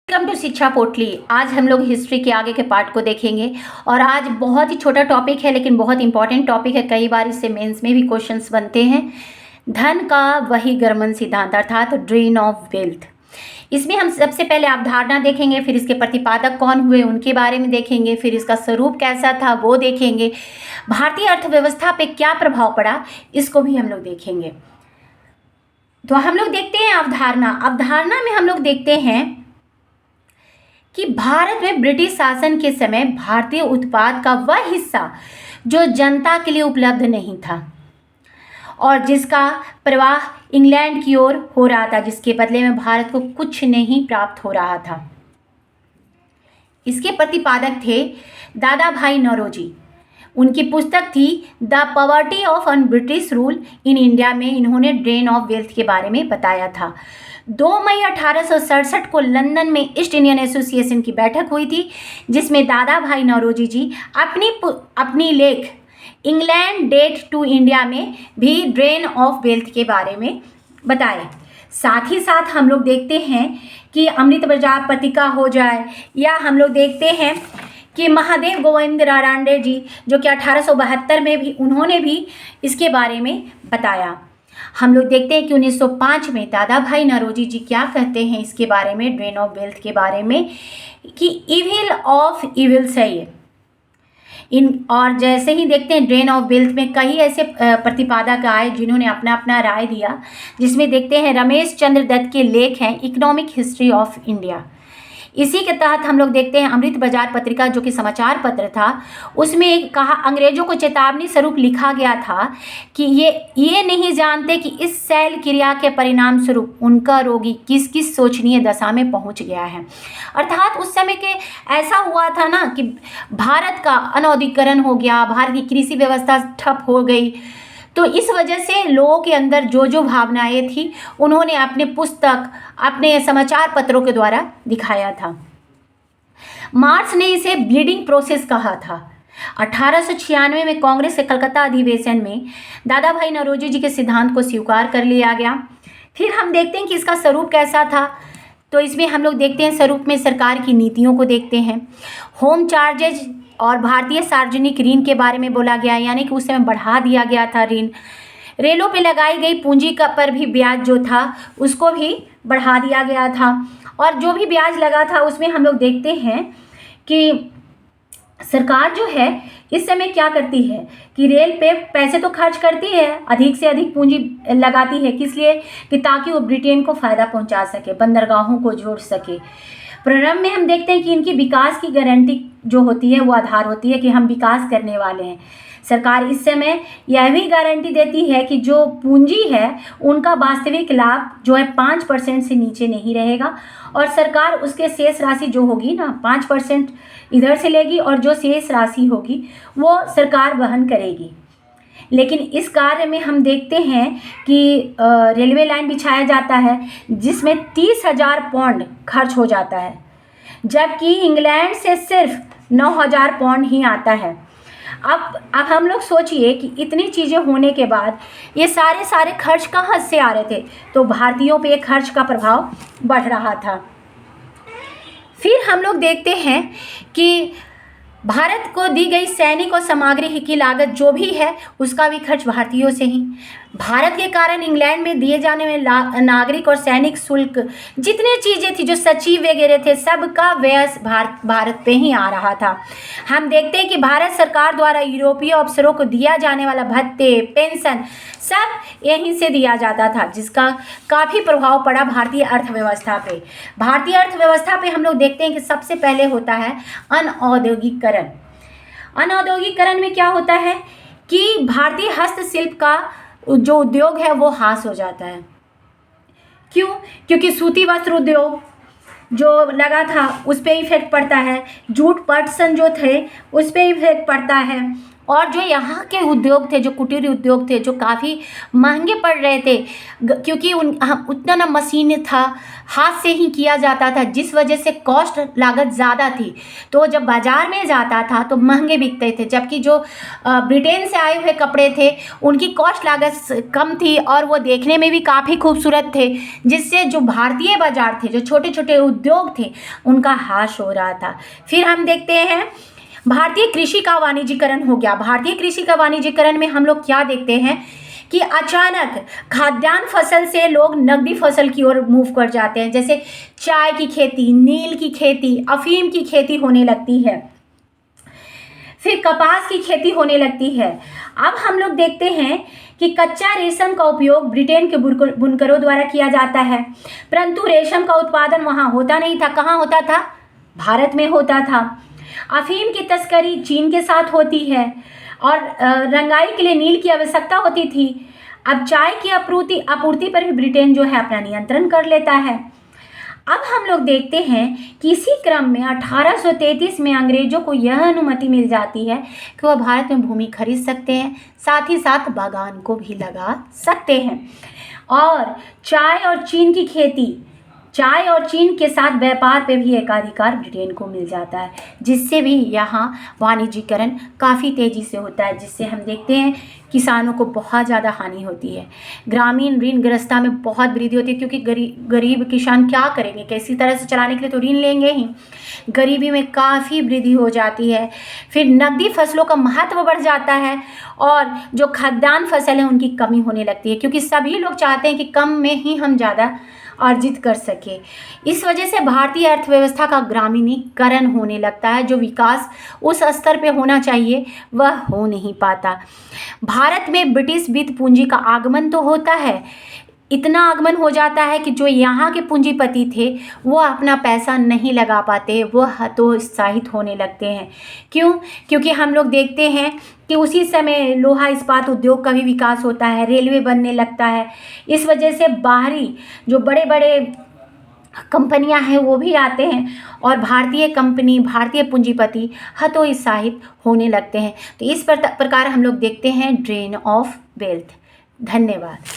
Welcome to शिक्षा पोटली। आज हम लोग हिस्ट्री के आगे के पार्ट को देखेंगे और आज बहुत ही छोटा टॉपिक है लेकिन बहुत इंपॉर्टेंट टॉपिक है। कई बार इससे मेंस में भी क्वेश्चंस बनते हैं। धन का वही गर्मन सिद्धांत अर्थात ड्रेन ऑफ वेल्थ। इसमें हम सबसे पहले अवधारणा देखेंगे, फिर इसके प्रतिपादक कौन हुए उनके बारे में देखेंगे, फिर इसका स्वरूप कैसा था वो देखेंगे, भारतीय अर्थव्यवस्था पे क्या प्रभाव पड़ा इसको भी हम लोग देखेंगे। तो हम लोग देखते हैं अवधारणा में हम लोग देखते हैं कि भारत में ब्रिटिश शासन के समय भारतीय उत्पाद का वह हिस्सा जो जनता के लिए उपलब्ध नहीं था और जिसका प्रवाह इंग्लैंड की ओर हो रहा था, जिसके बदले में भारत को कुछ नहीं प्राप्त हो रहा था। इसके प्रतिपादक थे दादा भाई नौरोजी। उनकी पुस्तक थी the poverty of un British rule in India में इन्होंने ड्रेन ऑफ वेल्थ के बारे में बताया था। 2 मई 1867 को लंदन में ईस्ट इंडियन एसोसिएशन की बैठक हुई थी, जिसमें दादा भाई नौरोजी जी अपनी लेख इंग्लैंड डेट टू इंडिया में भी ड्रेन ऑफ वेल्थ के बारे में बताए। साथ ही साथ हम लोग देखते हैं कि अमृत बाजार पत्रिका हो जाए या हम लोग देखते हैं कि महादेव गोविंद रानडे जी जो कि 1872 में भी उन्होंने भी इसके बारे में बताया। हम लोग देखते हैं कि 1905 में दादा भाई नौरोजी जी क्या कहते हैं इसके बारे में, ड्रेन ऑफ वेल्थ के बारे में, कि इविल ऑफ इविल्स है ये। और जैसे ही देखते हैं ड्रेन ऑफ वेल्थ में कई ऐसे प्रतिपादक आए जिन्होंने अपना अपना राय दिया, जिसमें देखते हैं रमेश चंद्र दत्त के लेख हैं इकोनॉमिक हिस्ट्री ऑफ इंडिया। इसी के तहत हम लोग देखते हैं अमृत बाजार पत्रिका जो कि समाचार पत्र था, उसमें एक कहा अंग्रेजों को चेतावनी स्वरूप लिखा गया था कि ये नहीं जानते कि इस शैल क्रिया के परिणाम स्वरूप उनका रोगी किस किस शोचनीय दशा में पहुंच गया है। अर्थात उस समय के ऐसा हुआ था ना कि भारत का अनौदीकरण हो गया, भारत की कृषि व्यवस्था ठप हो गई, तो इस वजह से लोगों के अंदर जो भावनाएं थी उन्होंने अपने पुस्तक अपने समाचार पत्रों के द्वारा दिखाया था। मार्क्स ने इसे ब्लीडिंग प्रोसेस कहा था। 1896 में कांग्रेस के कलकत्ता अधिवेशन में दादा भाई नौरोजी जी के सिद्धांत को स्वीकार कर लिया गया। फिर हम देखते हैं कि इसका स्वरूप कैसा था। तो इसमें हम लोग देखते हैं स्वरूप में सरकार की नीतियों को देखते हैं। होम चार्जेज और भारतीय सार्वजनिक ऋण के बारे में बोला गया, यानी कि उस समय बढ़ा दिया गया था ऋण। रेलों पे लगाई गई पूंजी का पर भी ब्याज जो था उसको भी बढ़ा दिया गया था। और जो भी ब्याज लगा था उसमें हम लोग देखते हैं कि सरकार जो है इस समय क्या करती है कि रेल पे पैसे तो खर्च करती है, अधिक से अधिक पूंजी लगाती है, किस लिए कि ताकि वो ब्रिटेन को फ़ायदा पहुंचा सके, बंदरगाहों को जोड़ सके। प्रारंभ में हम देखते हैं कि इनकी विकास की गारंटी जो होती है वो आधार होती है कि हम विकास करने वाले हैं। सरकार इस समय यह भी गारंटी देती है कि जो पूंजी है उनका वास्तविक लाभ जो है 5% से नीचे नहीं रहेगा और सरकार उसके शेष राशि जो होगी ना 5% इधर से लेगी और जो शेष राशि होगी वो सरकार वहन करेगी। लेकिन इस कार्य में हम देखते हैं कि रेलवे लाइन बिछाया जाता है जिसमें 30,000 पाउंड खर्च हो जाता है, जबकि इंग्लैंड से सिर्फ 9,000 पाउंड ही आता है। अब हम लोग सोचिए कि इतनी चीज़ें होने के बाद ये सारे खर्च कहाँ से आ रहे थे, तो भारतीयों पे खर्च का प्रभाव बढ़ रहा था। फिर हम लोग देखते हैं कि भारत को दी गई सैनिक और सामग्री की लागत जो भी है उसका भी खर्च भारतीयों से ही। भारत के कारण इंग्लैंड में दिए जाने में नागरिक और सैनिक शुल्क जितनी चीज़ें थी, जो सचिव वगैरह थे, सबका व्यय भारत पे ही आ रहा था। हम देखते हैं कि भारत सरकार द्वारा यूरोपीय अफसरों को दिया जाने वाला भत्ते, पेंशन सब यहीं से दिया जाता था, जिसका काफ़ी प्रभाव पड़ा भारतीय अर्थव्यवस्था पे। भारतीय अर्थव्यवस्था पे हम लोग देखते हैं कि सबसे पहले होता है अनऔद्योगिकरण। अनऔद्योगिकरण में क्या होता है कि भारतीय हस्तशिल्प का जो उद्योग है वो ह्रास हो जाता है। क्यों? क्योंकि सूती वस्त्र उद्योग जो लगा था उस पर इफेक्ट पड़ता है, जूट पटसन जो थे उस पर इफेक्ट पड़ता है, और जो यहाँ के उद्योग थे, जो कुटीर उद्योग थे, जो काफ़ी महंगे पड़ रहे थे, क्योंकि उतना ना मशीन था, हाथ से ही किया जाता था, जिस वजह से कॉस्ट लागत ज़्यादा थी, तो जब बाज़ार में जाता था तो महंगे बिकते थे। जबकि जो ब्रिटेन से आए हुए कपड़े थे उनकी कॉस्ट लागत कम थी और वो देखने में भी काफ़ी खूबसूरत थे, जिससे जो भारतीय बाज़ार थे, जो छोटे छोटे उद्योग थे, उनका ह्रास हो रहा था। फिर हम देखते हैं भारतीय कृषि का वाणिज्यीकरण हो गया। भारतीय कृषि का वाणिज्यीकरण में हम लोग क्या देखते हैं कि अचानक खाद्यान्न फसल से लोग नकदी फसल की ओर मूव कर जाते हैं। जैसे चाय की खेती, नील की खेती, अफीम की खेती होने लगती है, फिर कपास की खेती होने लगती है। अब हम लोग देखते हैं कि कच्चा रेशम का उपयोग ब्रिटेन के बुनकरों द्वारा किया जाता है, परंतु रेशम का उत्पादन वहाँ होता नहीं था। कहाँ होता था? भारत में होता था। अफीम की तस्करी चीन के साथ होती है और रंगाई के लिए नील की आवश्यकता होती थी। अब चाय की आपूर्ति पर भी ब्रिटेन जो है अपना नियंत्रण कर लेता है। अब हम लोग देखते हैं कि इसी क्रम में 1833 में अंग्रेजों को यह अनुमति मिल जाती है कि वह भारत में भूमि खरीद सकते हैं, साथ ही साथ बागान को भी लगा सकते हैं। और चाय और चीन के साथ व्यापार पे भी एकाधिकार ब्रिटेन को मिल जाता है, जिससे भी यहाँ वाणिज्यीकरण काफ़ी तेज़ी से होता है, जिससे हम देखते हैं किसानों को बहुत ज़्यादा हानि होती है। ग्रामीण ऋणग्रस्तता में बहुत वृद्धि होती है, क्योंकि गरीब किसान क्या करेंगे, कैसी तरह से चलाने के लिए तो ऋण लेंगे ही। गरीबी में काफ़ी वृद्धि हो जाती है। फिर नकदी फसलों का महत्व बढ़ जाता है और जो खाद्यान्न फसल है उनकी कमी होने लगती है, क्योंकि सभी लोग चाहते हैं कि कम में ही हम ज़्यादा अर्जित कर सके। इस वजह से भारतीय अर्थव्यवस्था का ग्रामीणीकरण होने लगता है। जो विकास उस स्तर पे होना चाहिए वह हो नहीं पाता। भारत में ब्रिटिश वित्त पूंजी का आगमन तो होता है, इतना आगमन हो जाता है कि जो यहाँ के पूंजीपति थे वो अपना पैसा नहीं लगा पाते, वो हतोत्साहित होने लगते हैं। क्यों? क्योंकि हम लोग देखते हैं कि उसी समय लोहा इस्पात उद्योग का भी विकास होता है, रेलवे बनने लगता है। इस वजह से बाहरी जो बड़े बड़े कंपनियां हैं वो भी आते हैं और भारतीय पूंजीपति हतोत्साहित होने लगते हैं। तो इस प्रकार हम लोग देखते हैं ड्रेन ऑफ वेल्थ। धन्यवाद।